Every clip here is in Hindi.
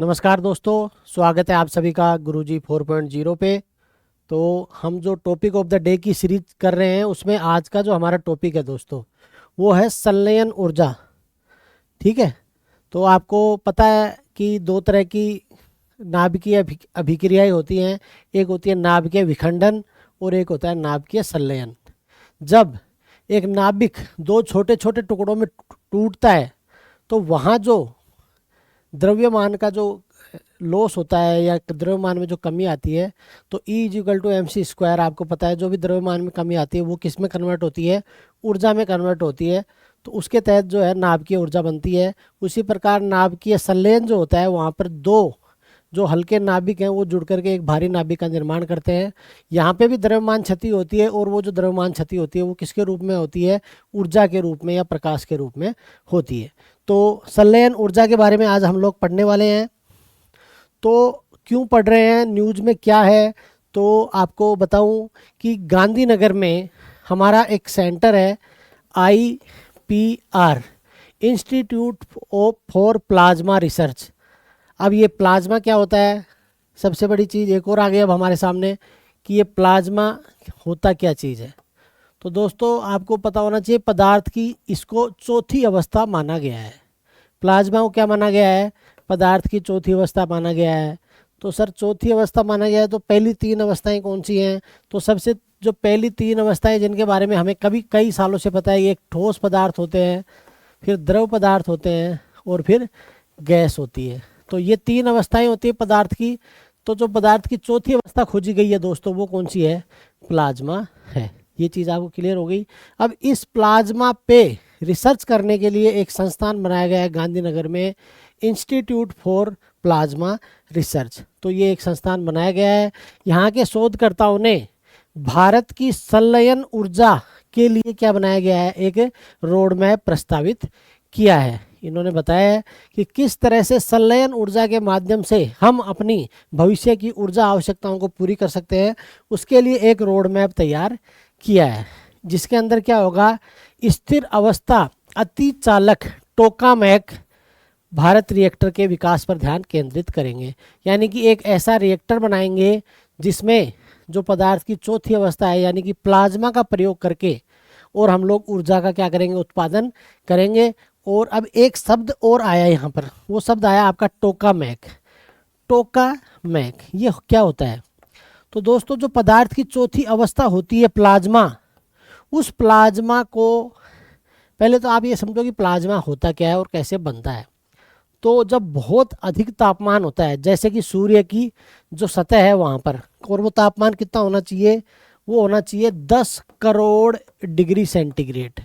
नमस्कार दोस्तों, स्वागत है आप सभी का गुरुजी 4.0 पे। तो हम जो टॉपिक ऑफ द डे की सीरीज कर रहे हैं उसमें आज का जो हमारा टॉपिक है दोस्तों वो है संलयन ऊर्जा। ठीक है। तो आपको पता है कि दो तरह की नाभिकीय अभिक्रियाएं होती हैं। एक होती है नाभिकीय विखंडन और एक होता है नाभिकीय संलयन। जब एक नाभिक दो छोटे छोटे टुकड़ों में टूटता है तो वहाँ जो द्रव्यमान का जो लॉस होता है या द्रव्यमान में जो कमी आती है तो E=mc²। आपको पता है जो भी द्रव्यमान में कमी आती है वो किस में कन्वर्ट होती है, ऊर्जा में कन्वर्ट होती है। तो उसके तहत जो है नाभिकीय ऊर्जा बनती है। उसी प्रकार नाभिकीय संलयन जो होता है वहाँ पर दो जो हल्के नाभिक हैं वो जुड़ करके एक भारी नाभिक का निर्माण करते हैं। यहाँ पे भी द्रव्यमान क्षति होती है और वो जो द्रव्यमान क्षति होती है वो किसके रूप में होती है, ऊर्जा के रूप में या प्रकाश के रूप में होती है। तो संलयन ऊर्जा के बारे में आज हम लोग पढ़ने वाले हैं। तो क्यों पढ़ रहे हैं, न्यूज़ में क्या है, तो आपको बताऊं कि गांधीनगर में हमारा एक सेंटर है IPR, institute for plasma research. अब ये प्लाज्मा क्या होता है, सबसे बड़ी चीज़ एक और आ गई अब हमारे सामने कि ये प्लाज्मा होता क्या चीज़ है। तो दोस्तों आपको पता होना चाहिए पदार्थ की इसको चौथी अवस्था माना गया है। प्लाज्मा को क्या माना गया है, पदार्थ की चौथी अवस्था माना गया है। तो सर चौथी अवस्था माना गया है तो पहली तीन अवस्थाएं कौन सी हैं, तो सबसे जो पहली तीन अवस्थाएं जिनके बारे में हमें कई सालों से पता है, ये एक ठोस पदार्थ होते हैं, फिर द्रव पदार्थ होते हैं और फिर गैस होती है। तो ये तीन अवस्थाएं होती है पदार्थ की। तो जो पदार्थ की चौथी अवस्था खोजी गई है दोस्तों वो कौन सी है, प्लाज्मा है। ये चीज़ आपको क्लियर हो गई। अब इस प्लाज्मा पे रिसर्च करने के लिए एक संस्थान बनाया गया है गांधीनगर में, इंस्टीट्यूट फॉर प्लाज्मा रिसर्च। तो ये एक संस्थान बनाया गया है। यहाँ के शोधकर्ताओं ने भारत की संलयन ऊर्जा के लिए क्या बनाया गया है, एक रोड मैप प्रस्तावित किया है। इन्होंने बताया है कि किस तरह से संलयन ऊर्जा के माध्यम से हम अपनी भविष्य की ऊर्जा आवश्यकताओं को पूरी कर सकते हैं। उसके लिए एक रोड मैप तैयार किया है जिसके अंदर क्या होगा, स्थिर अवस्था अतिचालक टोकामैक भारत रिएक्टर के विकास पर ध्यान केंद्रित करेंगे। यानी कि एक ऐसा रिएक्टर बनाएंगे जिसमें जो पदार्थ की चौथी अवस्था है यानी कि प्लाज्मा का प्रयोग करके और हम लोग ऊर्जा का क्या करेंगे, उत्पादन करेंगे। और अब एक शब्द और आया यहाँ पर, वो शब्द आया आपका टोकामैक। टोकामैक ये क्या होता है, तो दोस्तों जो पदार्थ की चौथी अवस्था होती है प्लाज्मा, उस प्लाज्मा को पहले तो आप ये समझो कि प्लाज्मा होता क्या है और कैसे बनता है। तो जब बहुत अधिक तापमान होता है जैसे कि सूर्य की जो सतह है वहाँ पर, और वो तापमान कितना होना चाहिए, वो होना चाहिए 10 करोड़ डिग्री सेंटीग्रेड।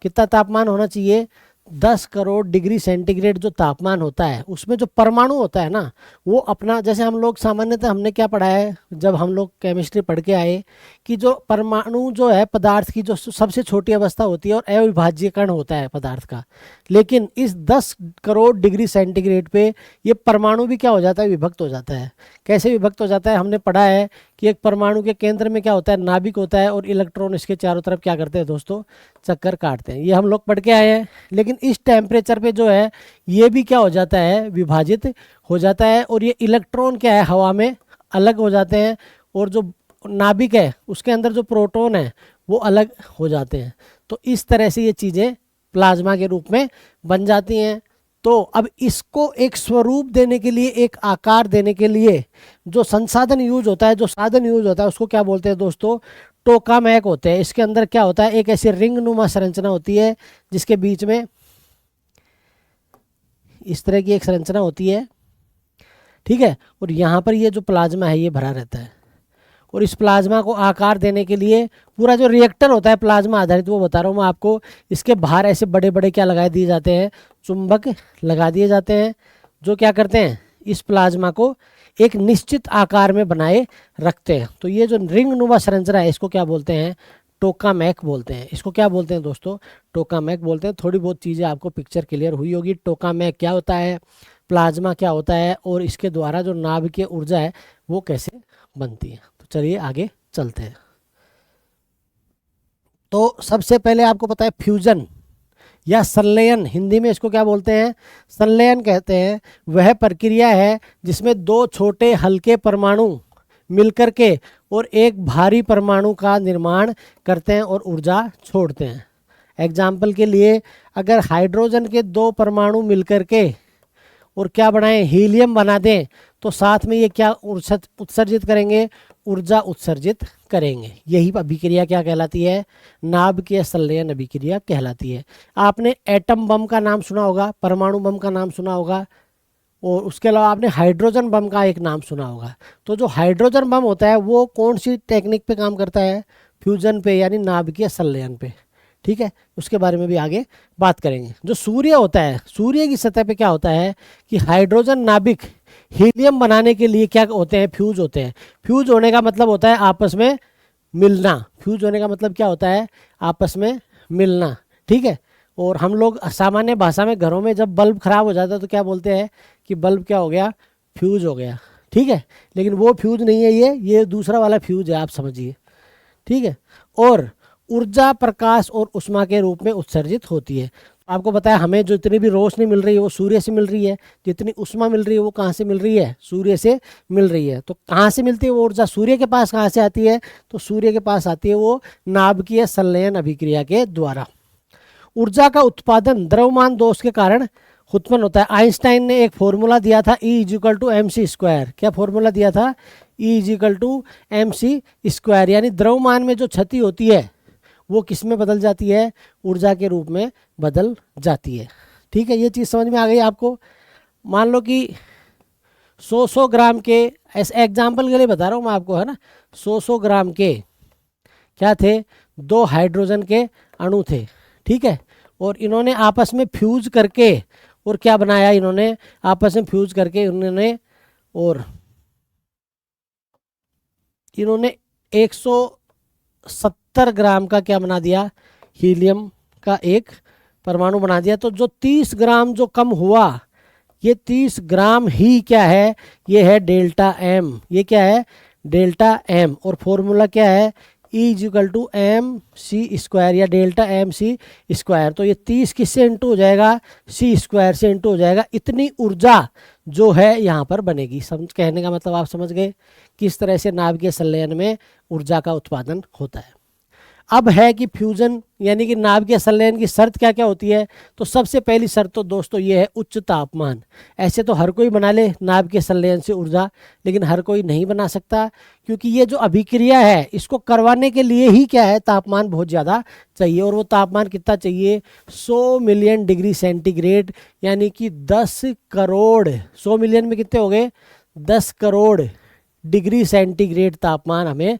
कितना तापमान होना चाहिए, 10 करोड़ डिग्री सेंटीग्रेड जो तापमान होता है उसमें जो परमाणु होता है ना वो अपना, जैसे हम लोग सामान्यतः हमने क्या पढ़ा है जब हम लोग केमिस्ट्री पढ़ के आए कि जो परमाणु जो है पदार्थ की जो सबसे छोटी अवस्था होती है और अविभाज्य कण होता है पदार्थ का। लेकिन इस 10 करोड़ डिग्री सेंटीग्रेड पे ये परमाणु भी क्या हो जाता है, विभक्त हो जाता है। कैसे विभक्त हो जाता है, हमने पढ़ा है कि एक परमाणु के केंद्र में क्या होता है, नाभिक होता है और इलेक्ट्रॉन इसके चारों तरफ क्या करते हैं दोस्तों, चक्कर काटते हैं। ये हम लोग पढ़ के आए हैं। लेकिन इस टेम्परेचर पे जो है ये भी क्या हो जाता है, विभाजित हो जाता है और ये इलेक्ट्रॉन क्या है हवा में अलग हो जाते हैं और जो नाभिक है उसके अंदर जो प्रोटॉन है वो अलग हो जाते हैं। तो इस तरह से ये चीज़ें प्लाज्मा के रूप में बन जाती हैं। तो अब इसको एक स्वरूप देने के लिए, एक आकार देने के लिए जो संसाधन यूज होता है, जो साधन यूज होता है उसको क्या बोलते हैं दोस्तों, टोकामैक होते हैं। इसके अंदर क्या होता है, एक ऐसी रिंग नुमा संरचना होती है जिसके बीच में इस तरह की एक संरचना होती है, ठीक है। और यहाँ पर ये जो प्लाज्मा है ये भरा रहता है और इस प्लाज्मा को आकार देने के लिए पूरा जो रिएक्टर होता है प्लाज्मा आधारित वो बता रहा हूँ मैं आपको, इसके बाहर ऐसे बड़े बड़े क्या लगा दिए जाते हैं, चुंबक लगा दिए जाते हैं जो क्या करते हैं, इस प्लाज्मा को एक निश्चित आकार में बनाए रखते हैं। तो ये जो रिंग नुमा संरचना है इसको क्या बोलते हैं, टोकामैक बोलते हैं। इसको क्या बोलते हैं दोस्तों, टोकामैक बोलते हैं। थोड़ी बहुत चीज़ें आपको पिक्चर क्लियर हुई होगी, टोकामैक क्या होता है, प्लाज्मा क्या होता है और इसके द्वारा जो नाभिकीय ऊर्जा है वो कैसे बनती है। तो चलिए आगे चलते हैं। तो सबसे पहले आपको पता है फ्यूजन, या संलयन, हिंदी में इसको क्या बोलते हैं, संलयन कहते हैं, वह प्रक्रिया है जिसमें दो छोटे हल्के परमाणु मिलकर के और एक भारी परमाणु का निर्माण करते हैं और ऊर्जा छोड़ते हैं। एग्जाम्पल के लिए, अगर हाइड्रोजन के दो परमाणु मिलकर के और क्या बनाएं, हीलियम बना दें, तो साथ में ये क्या उत्सर्जित करेंगे, ऊर्जा उत्सर्जित करेंगे। यही अभिक्रिया क्या कहलाती है, नाभिकीय संलयन अभिक्रिया कहलाती है। आपने एटम बम का नाम सुना होगा, परमाणु बम का नाम सुना होगा, और उसके अलावा आपने हाइड्रोजन बम का एक नाम सुना होगा। तो जो हाइड्रोजन बम होता है वो कौन सी टेक्निक पे काम करता है, फ्यूजन पे, यानी नाभिकीय संलयन पे। ठीक है, उसके बारे में भी आगे बात करेंगे। जो सूर्य होता है, सूर्य की सतह पे क्या होता है कि हाइड्रोजन नाभिक हीलियम बनाने के लिए क्या होते हैं, फ्यूज होते हैं। फ्यूज होने का मतलब होता है आपस में मिलना। फ्यूज होने का मतलब क्या होता है, आपस में मिलना। ठीक है, और हम लोग सामान्य भाषा में घरों में जब बल्ब खराब हो जाता है तो क्या बोलते हैं कि बल्ब क्या हो गया, फ्यूज हो गया। ठीक है, लेकिन वो फ्यूज नहीं है, ये दूसरा वाला फ्यूज है, आप समझिए। ठीक है, और ऊर्जा प्रकाश और उष्मा के रूप में उत्सर्जित होती है। आपको पता है हमें जो इतनी भी रोशनी मिल रही है वो सूर्य से मिल रही है, जितनी उष्मा मिल रही है वो कहाँ से मिल रही है, सूर्य से मिल रही है। तो कहाँ से मिलती है वो ऊर्जा, सूर्य के पास कहाँ से आती है, तो सूर्य के पास आती है वो नाभिकीय संलयन अभिक्रिया के द्वारा। ऊर्जा का उत्पादन द्रव्यमान दोष के कारण उत्पन्न होता है। आइंस्टाइन ने एक फॉर्मूला दिया था, E=mc²। क्या फॉर्मूला दिया था, E=mc², यानी द्रव्यमान में जो क्षति होती है वो किस में बदल जाती है, ऊर्जा के रूप में बदल जाती है। ठीक है, ये चीज़ समझ में आ गई आपको। मान लो कि 100 ग्राम के, ऐसे एग्जाम्पल के लिए बता रहा हूँ मैं आपको, है ना, 100 ग्राम के क्या थे, दो हाइड्रोजन के अणु थे। ठीक है, और इन्होंने आपस में फ्यूज करके और क्या बनाया, इन्होंने आपस में फ्यूज करके इन्होंने 170 ग्राम का क्या बना दिया, हीलियम का एक परमाणु बना दिया। तो जो 30 ग्राम जो कम हुआ, ये 30 ग्राम ही क्या है, ये है डेल्टा एम। ये क्या है, डेल्टा एम। और फॉर्मूला क्या है, E=mc² या डेल्टा mc²। तो ये 30 किससे इंटू हो जाएगा, c² से इंटू हो जाएगा। इतनी ऊर्जा जो है यहाँ पर बनेगी। समझ, कहने का मतलब आप समझ गए किस तरह से नाभिकीय संलयन में ऊर्जा का उत्पादन होता है। अब है कि फ्यूजन यानी कि नाभिकीय संलयन की शर्त क्या क्या होती है। तो सबसे पहली शर्त तो दोस्तों ये है उच्च तापमान। ऐसे तो हर कोई बना ले नाभिकीय संलयन से ऊर्जा, लेकिन हर कोई नहीं बना सकता, क्योंकि ये जो अभिक्रिया है इसको करवाने के लिए ही क्या है, तापमान बहुत ज़्यादा चाहिए। और वो तापमान कितना चाहिए, 100 मिलियन डिग्री सेंटीग्रेड, यानी कि 10 करोड़, 100 मिलियन में कितने हो गए, 10 करोड़ डिग्री सेंटीग्रेड तापमान हमें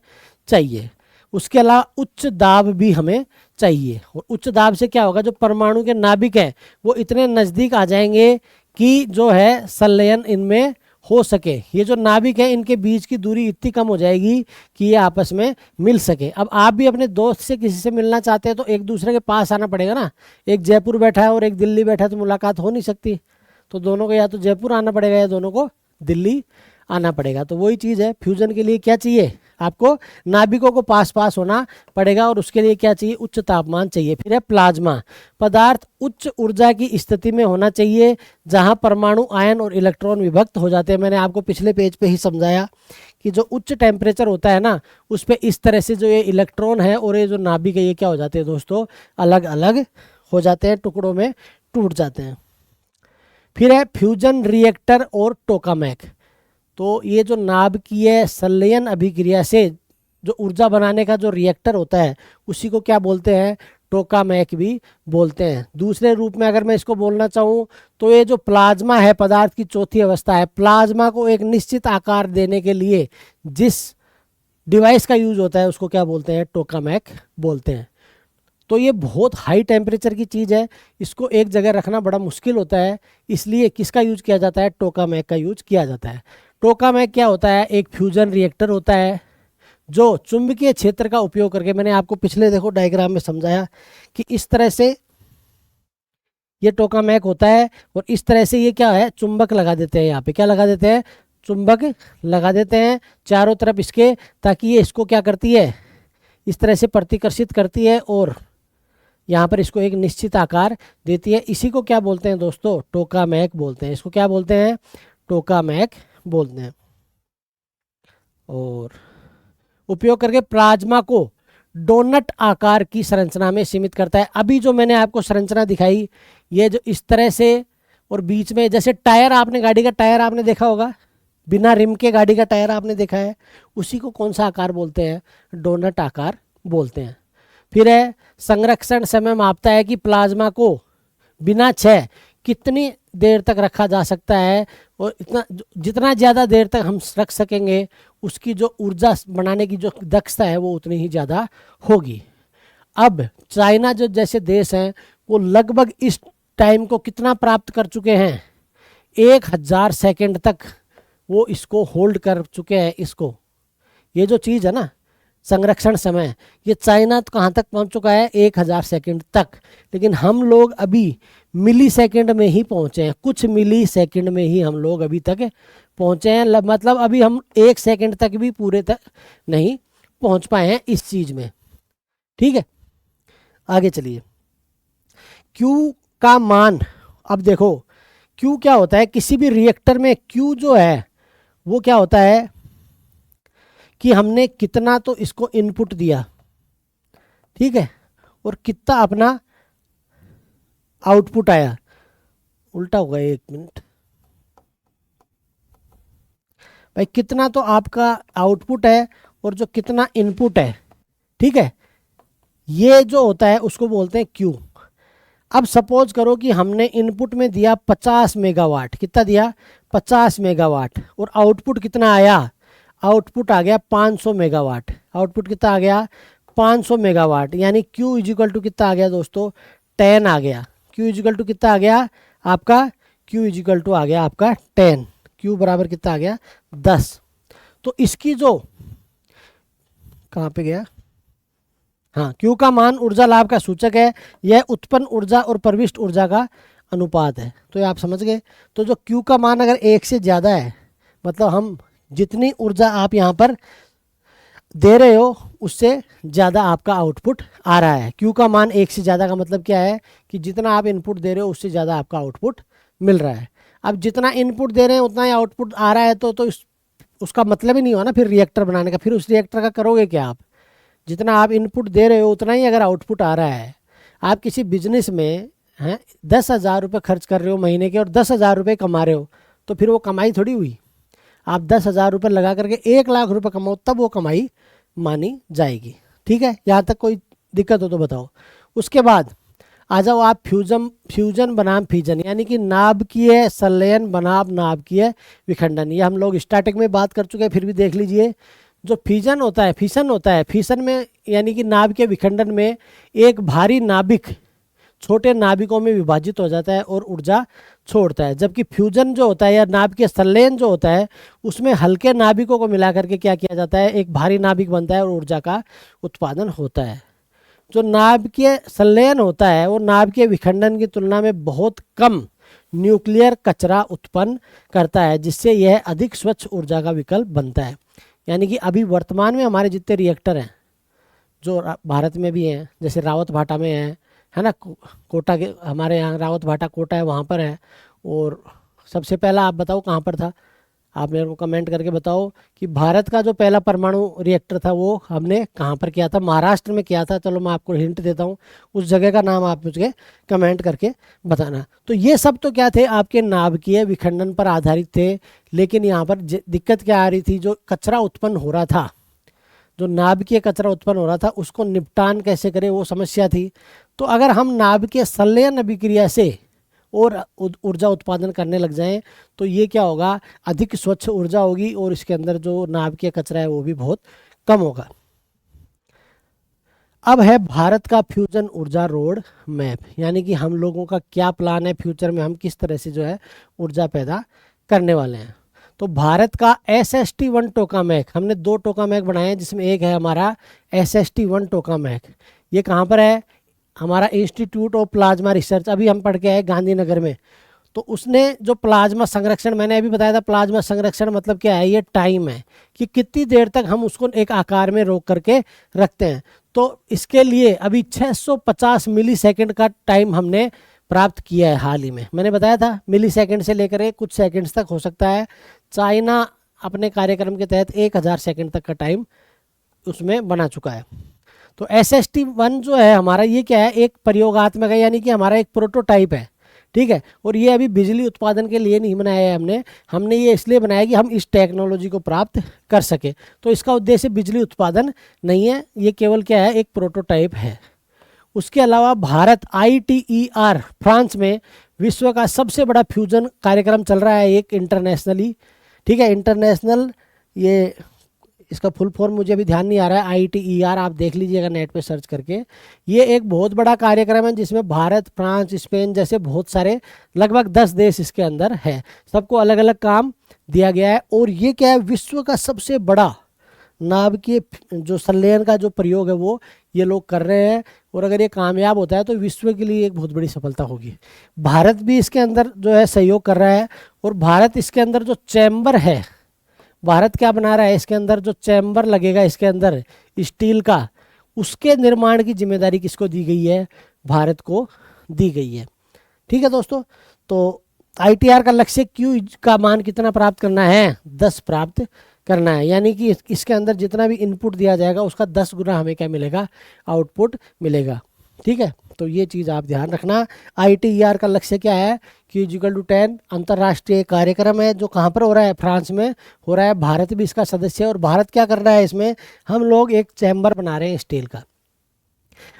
चाहिए। उसके अलावा उच्च दाब भी हमें चाहिए। और उच्च दाब से क्या होगा, जो परमाणु के नाभिक हैं वो इतने नज़दीक आ जाएंगे कि जो है संलयन इनमें हो सके। ये जो नाभिक है इनके बीच की दूरी इतनी कम हो जाएगी कि ये आपस में मिल सके। अब आप भी अपने दोस्त से किसी से मिलना चाहते हैं तो एक दूसरे के पास आना पड़ेगा ना। एक जयपुर बैठा है और एक दिल्ली बैठा है तो मुलाकात हो नहीं सकती। तो दोनों को या तो जयपुर आना पड़ेगा या दोनों को दिल्ली आना पड़ेगा। तो वही चीज़ है, फ्यूजन के लिए क्या चाहिए, आपको नाभिकों को पास पास होना पड़ेगा, और उसके लिए क्या चाहिए, उच्च तापमान चाहिए। फिर है प्लाज्मा। पदार्थ उच्च ऊर्जा की स्थिति में होना चाहिए जहां परमाणु, आयन और इलेक्ट्रॉन विभक्त हो जाते हैं। मैंने आपको पिछले पेज पे ही समझाया कि जो उच्च टेम्परेचर होता है ना, उस पर इस तरह से जो ये इलेक्ट्रॉन है और ये जो नाभिक है ये क्या हो जाते हैं दोस्तों, अलग अलग हो जाते हैं, टुकड़ों में टूट जाते हैं। फिर है फ्यूजन रिएक्टर और टोकामैक। तो ये जो नाभिकीय संलयन अभिक्रिया से जो ऊर्जा बनाने का जो रिएक्टर होता है उसी को क्या बोलते हैं, टोकामैक भी बोलते हैं। दूसरे रूप में अगर मैं इसको बोलना चाहूँ तो ये जो प्लाज्मा है, पदार्थ की चौथी अवस्था है, प्लाज्मा को एक निश्चित आकार देने के लिए जिस डिवाइस का यूज होता है उसको क्या बोलते हैं, टोकामैक बोलते हैं। तो ये बहुत हाई टेम्परेचर की चीज़ है, इसको एक जगह रखना बड़ा मुश्किल होता है, इसलिए किसका यूज किया जाता है, टोकामैक का यूज किया जाता है। टोकामैक क्या होता है, एक फ्यूजन रिएक्टर होता है जो चुंबकीय क्षेत्र का उपयोग करके, मैंने आपको पिछले देखो डायग्राम में समझाया कि इस तरह से ये टोकामैक होता है, और इस तरह से ये क्या है, चुंबक लगा देते हैं। यहाँ पे क्या लगा देते हैं, चुंबक लगा देते हैं चारों तरफ इसके, ताकि ये इसको क्या करती है, इस तरह से प्रतिकर्षित करती है और यहाँ पर इसको एक निश्चित आकार देती है। इसी को क्या बोलते हैं दोस्तों? टोकामेक बोलते हैं। इसको क्या बोलते हैं? टोकामेक बोलते हैं। और उपयोग करके प्लाज्मा को डोनट आकार की संरचना में सीमित करता है। अभी जो मैंने आपको संरचना दिखाई, ये जो इस तरह से, और बीच में जैसे टायर, आपने गाड़ी का टायर आपने देखा होगा, बिना रिम के गाड़ी का टायर आपने देखा है, उसी को कौन सा आकार बोलते हैं? डोनट आकार बोलते हैं। फिर है संरक्षण समय मापता है कि प्लाज्मा को बिना क्षय कितनी देर तक रखा जा सकता है, और इतना जितना ज़्यादा देर तक हम रख सकेंगे उसकी जो ऊर्जा बनाने की जो दक्षता है वो उतनी ही ज़्यादा होगी। अब चाइना जो जैसे देश हैं वो लगभग इस टाइम को कितना प्राप्त कर चुके हैं? 1000 सेकेंड तक वो इसको होल्ड कर चुके हैं। इसको, ये जो चीज़ है ना संरक्षण समय, ये चाइना तो कहाँ तक पहुँच चुका है? 1000 सेकेंड तक। लेकिन हम लोग अभी मिली सेकेंड में ही पहुँचे हैं, कुछ मिली सेकेंड में ही हम लोग अभी तक पहुँचे हैं। मतलब अभी हम 1 सेकेंड तक भी पूरे तक नहीं पहुँच पाए हैं इस चीज़ में। ठीक है, आगे चलिए। Q का मान, अब देखो Q क्या होता है? किसी भी रिएक्टर में Q जो है वो क्या होता है कि हमने कितना तो इसको इनपुट दिया, ठीक है, और कितना अपना आउटपुट आया। उल्टा होगा, 1 मिनट भाई। कितना तो आपका आउटपुट है और जो कितना इनपुट है, ठीक है, ये जो होता है उसको बोलते हैं Q। अब सपोज करो कि हमने इनपुट में दिया 50 मेगावाट। कितना दिया? 50 मेगावाट। और आउटपुट कितना आया? आउटपुट आ गया 500 मेगावाट। आउटपुट कितना आ गया? 500 मेगावाट। यानी Q इजिकल टू कितना आ गया दोस्तों? 10 आ गया। Q इजिकल टू कितना आ गया आपका? Q इजिकल टू आ गया आपका 10। Q बराबर कितना आ गया? 10। तो इसकी जो, कहाँ पे गया? हाँ, Q का मान ऊर्जा लाभ का सूचक है। यह उत्पन्न ऊर्जा और प्रविष्ट ऊर्जा का अनुपात है। तो ये आप समझ गए। तो जो Q का मान अगर 1 से ज़्यादा है, मतलब हम जितनी ऊर्जा आप यहाँ पर दे रहे हो उससे ज़्यादा आपका आउटपुट आ रहा है। Q का मान 1 से ज़्यादा का मतलब क्या है? कि जितना आप इनपुट दे रहे हो उससे ज़्यादा आपका आउटपुट मिल रहा है। अब जितना इनपुट दे रहे हैं उतना ही आउटपुट आ रहा है, तो उसका मतलब ही नहीं हुआ ना फिर रिएक्टर बनाने का। फिर उस रिएक्टर का करोगे क्या आप? जितना आप इनपुट दे रहे हो उतना ही अगर आउटपुट आ रहा है। आप किसी बिजनेस में हैं 10,000 रुपये खर्च कर रहे हो महीने के और 10,000 रुपये कमा रहे हो, तो फिर वो कमाई थोड़ी हुई। आप 10,000 रुपये लगा करके 1 लाख रुपये कमाओ तब वो कमाई मानी जाएगी। ठीक है, यहाँ तक कोई दिक्कत हो तो बताओ। उसके बाद आ जाओ आप फ्यूजन बनाम फिजन, यानी कि नाभिकीय संलयन बनाम नाभिकीय विखंडन। ये हम लोग स्टार्टिंग में बात कर चुके हैं, फिर भी देख लीजिए। जो फिजन होता है, फिशन में यानी कि नाभिकीय विखंडन में एक भारी नाभिक छोटे नाभिकों में विभाजित हो जाता है और ऊर्जा छोड़ता है। जबकि फ्यूजन जो होता है या नाभिकीय संलयन जो होता है उसमें हल्के नाभिकों को मिला करके क्या किया जाता है? एक भारी नाभिक बनता है और ऊर्जा का उत्पादन होता है। जो नाभिकीय संलयन होता है वो नाभिकीय विखंडन की तुलना में बहुत कम न्यूक्लियर कचरा उत्पन्न करता है, जिससे यह अधिक स्वच्छ ऊर्जा का विकल्प बनता है। यानी कि अभी वर्तमान में हमारे जितने रिएक्टर हैं जो भारत में भी हैं, जैसे रावत भाटा में है ना, कोटा के हमारे यहाँ रावत भाटा कोटा है, वहाँ पर है। और सबसे पहला आप बताओ कहाँ पर था? आप मेरे को कमेंट करके बताओ कि भारत का जो पहला परमाणु रिएक्टर था वो हमने कहाँ पर किया था? महाराष्ट्र में किया था। चलो मैं आपको हिंट देता हूँ, उस जगह का नाम आप मुझे कमेंट करके बताना। तो ये सब तो क्या थे? आपके नाभिकीय विखंडन पर आधारित थे। लेकिन यहाँ पर दिक्कत क्या आ रही थी? जो कचरा उत्पन्न हो रहा था, जो नाभिकीय कचरा उत्पन्न हो रहा था उसको निपटान कैसे करें, वो समस्या थी। तो अगर हम नाभिकीय संलयन अभिक्रिया से और ऊर्जा उत्पादन करने लग जाएं तो ये क्या होगा? अधिक स्वच्छ ऊर्जा होगी और इसके अंदर जो नाभिकीय कचरा है वो भी बहुत कम होगा। अब है भारत का फ्यूजन ऊर्जा रोड मैप, यानी कि हम लोगों का क्या प्लान है फ्यूचर में, हम किस तरह से जो है ऊर्जा पैदा करने वाले हैं। तो भारत का SST-1 टोकामेक, हमने 2 टोकामेक बनाए हैं जिसमें एक है हमारा SST-1 टोकामेक। ये कहाँ पर है? हमारा इंस्टीट्यूट ऑफ प्लाज्मा रिसर्च, अभी हम पढ़ के आए गांधीनगर में। तो उसने जो प्लाज्मा संरक्षण, मैंने अभी बताया था प्लाज्मा संरक्षण मतलब क्या है? ये टाइम है कि कितनी देर तक हम उसको एक आकार में रोक करके रखते हैं। तो इसके लिए अभी 650 मिली सेकेंड का टाइम हमने प्राप्त किया है हाल ही में। मैंने बताया था मिली सेकेंड से लेकर कुछ सेकेंड्स तक हो सकता है। चाइना अपने कार्यक्रम के तहत 1000 सेकेंड तक का टाइम उसमें बना चुका है। तो SST-1 जो है हमारा, ये क्या है, एक प्रयोगात्मक है, यानी कि हमारा एक प्रोटोटाइप है, ठीक है। और ये अभी बिजली उत्पादन के लिए नहीं बनाया है हमने ये इसलिए बनाया कि हम इस टेक्नोलॉजी को प्राप्त कर सके। तो इसका उद्देश्य बिजली उत्पादन नहीं है, ये केवल क्या है, एक प्रोटोटाइप है। उसके अलावा भारत ITER फ्रांस में विश्व का सबसे बड़ा फ्यूजन कार्यक्रम चल रहा है एक इंटरनेशनली, ठीक है। इंटरनेशनल, ये इसका फुल फॉर्म मुझे अभी ध्यान नहीं आ रहा है, ITER आप देख लीजिएगा नेट पे सर्च करके। ये एक बहुत बड़ा कार्यक्रम है जिसमें भारत, फ्रांस, स्पेन जैसे बहुत सारे लगभग 10 देश इसके अंदर है। सबको अलग अलग काम दिया गया है। और ये क्या है, विश्व का सबसे बड़ा नाभिकीय जो संलयन का जो प्रयोग है वो ये लोग कर रहे हैं। और अगर ये कामयाब होता है तो विश्व के लिए एक बहुत बड़ी सफलता होगी। भारत भी इसके अंदर जो है सहयोग कर रहा है। और भारत इसके अंदर जो चैम्बर है, भारत क्या बना रहा है, इसके अंदर जो चैम्बर लगेगा इसके अंदर स्टील का, उसके निर्माण की जिम्मेदारी किसको दी गई है, भारत को दी गई है, ठीक है दोस्तों। तो ITR का लक्ष्य Q का मान कितना प्राप्त करना है, 10 प्राप्त करना है। यानी कि इसके अंदर जितना भी इनपुट दिया जाएगा उसका 10 गुना हमें क्या मिलेगा, आउटपुट मिलेगा, ठीक है। तो ये चीज़ आप ध्यान रखना। ITER का लक्ष्य क्या है, Q=10 अंतर्राष्ट्रीय कार्यक्रम है जो कहाँ पर हो रहा है, फ्रांस में हो रहा है। भारत भी इसका सदस्य है। और भारत क्या कर रहा है, इसमें हम लोग एक चैम्बर बना रहे हैं स्टील का।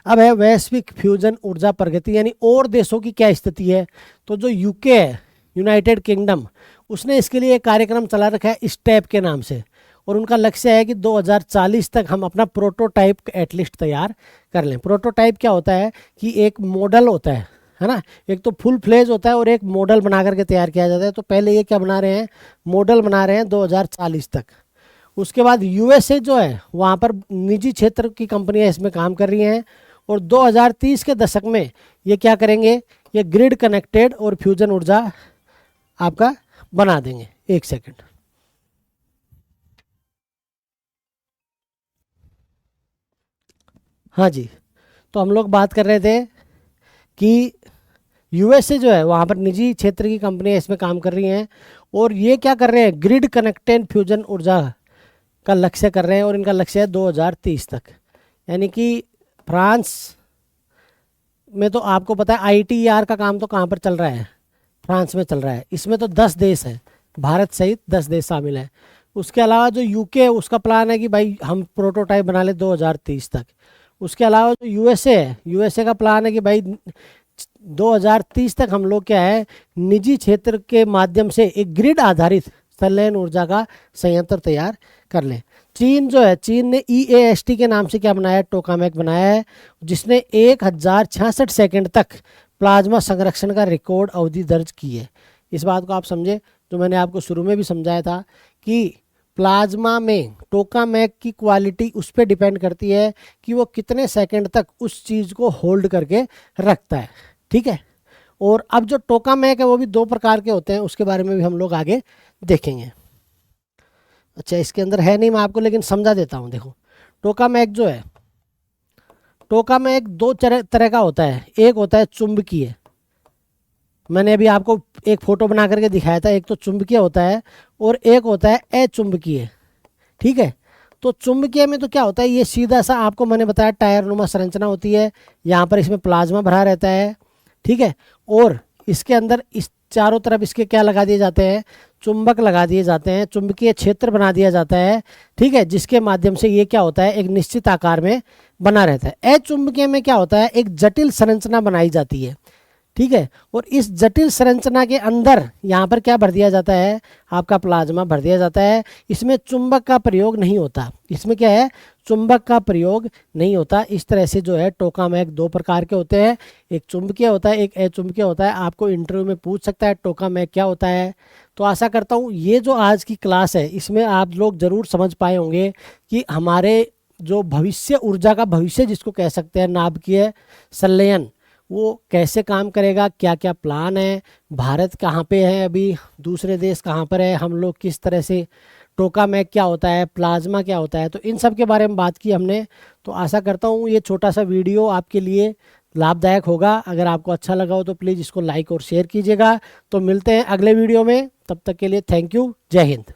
अब है वैश्विक फ्यूजन ऊर्जा प्रगति, यानी और देशों की क्या स्थिति है। तो जो UK है, यूनाइटेड किंगडम, उसने इसके लिए एक कार्यक्रम चला रखा है स्टेप के नाम से। और उनका लक्ष्य है कि 2040 तक हम अपना प्रोटोटाइप एटलीस्ट तैयार कर लें। प्रोटोटाइप क्या होता है कि एक मॉडल होता है ना, एक तो फुल फ्लेज होता है और एक मॉडल बना करके तैयार किया जाता है। तो पहले ये क्या बना रहे हैं, मॉडल बना रहे हैं 2040 तक। उसके बाद USA जो है वहाँ पर निजी क्षेत्र की कंपनियाँ इसमें काम कर रही हैं। और 2030 के दशक में ये क्या करेंगे, ये ग्रिड कनेक्टेड और फ्यूजन ऊर्जा आपका बना देंगे। एक सेकंड, हाँ जी। तो हम लोग बात कर रहे थे कि USA जो है वहाँ पर निजी क्षेत्र की कंपनियाँ इसमें काम कर रही हैं। और ये क्या कर रहे हैं, ग्रिड कनेक्टेड फ्यूजन ऊर्जा का लक्ष्य कर रहे हैं। और इनका लक्ष्य है 2030 तक। यानी कि फ्रांस में तो आपको पता है ITER का काम तो कहाँ पर चल रहा है, फ्रांस में चल रहा है। इसमें तो 10 देश हैं, भारत सहित 10 देश शामिल हैं। उसके अलावा जो UK है उसका प्लान है कि भाई हम प्रोटोटाइप बना ले 2030 तक। उसके अलावा जो USA है, USA का प्लान है कि भाई 2030 तक हम लोग क्या है, निजी क्षेत्र के माध्यम से एक ग्रिड आधारित संलयन ऊर्जा का संयंत्र तैयार कर लें। चीन जो है, चीन ने EAST के नाम से क्या बनाया है, टोकामेक बनाया है, जिसने 1066 सेकंड तक प्लाज्मा संरक्षण का रिकॉर्ड अवधि दर्ज की है। इस बात को आप समझे, जो मैंने आपको शुरू में भी समझाया था कि प्लाज्मा में टोकामेक की क्वालिटी उस पर डिपेंड करती है कि वो कितने सेकंड तक उस चीज़ को होल्ड करके रखता है, ठीक है। और अब जो टोकामेक है वो भी 2 प्रकार के होते हैं, उसके बारे में भी हम लोग आगे देखेंगे। अच्छा, इसके अंदर है नहीं, मैं आपको लेकिन समझा देता हूँ। देखो, टोकामेक जो है, टोकामेक 2 तरह का होता है। एक होता है चुंबकीय, मैंने अभी आपको एक फ़ोटो बना करके दिखाया था। एक तो चुंबकीय होता है और एक होता है अचुंबकीय, ठीक है। तो चुंबकीय में तो क्या होता है, ये सीधा सा आपको मैंने बताया टायर नुमा संरचना होती है। यहाँ पर इसमें प्लाज्मा भरा रहता है, ठीक है। और इसके अंदर इस चारों तरफ इसके क्या लगा दिए जाते हैं, चुंबक लगा दिए जाते हैं, चुंबकीय क्षेत्र बना दिया जाता है, ठीक है, जिसके माध्यम से ये क्या होता है, एक निश्चित आकार में बना रहता है। अचुंबकीय में क्या होता है, एक जटिल संरचना बनाई जाती है, ठीक है। और इस जटिल संरचना के अंदर यहाँ पर क्या भर दिया जाता है, आपका प्लाज्मा भर दिया जाता है। इसमें चुंबक का प्रयोग नहीं होता, इसमें क्या है, चुंबक का प्रयोग नहीं होता। इस तरह से जो है टोकामेक 2 प्रकार के होते हैं, एक चुंबकीय होता है, एक अचुंबकीय होता है। आपको इंटरव्यू में पूछ सकता है टोकामेक क्या होता है। तो आशा करता हूँ ये जो आज की क्लास है इसमें आप लोग ज़रूर समझ पाए होंगे कि हमारे जो भविष्य ऊर्जा का भविष्य जिसको कह सकते हैं, नाभिकीय संलयन वो कैसे काम करेगा, क्या क्या प्लान है, भारत कहाँ पे है अभी, दूसरे देश कहाँ पर है, हम लोग किस तरह से, टोकामैक क्या होता है, प्लाज्मा क्या होता है, तो इन सब के बारे में बात की हमने। तो आशा करता हूँ ये छोटा सा वीडियो आपके लिए लाभदायक होगा। अगर आपको अच्छा लगा हो तो प्लीज़ इसको लाइक और शेयर कीजिएगा। तो मिलते हैं अगले वीडियो में, तब तक के लिए थैंक यू, जय हिंद।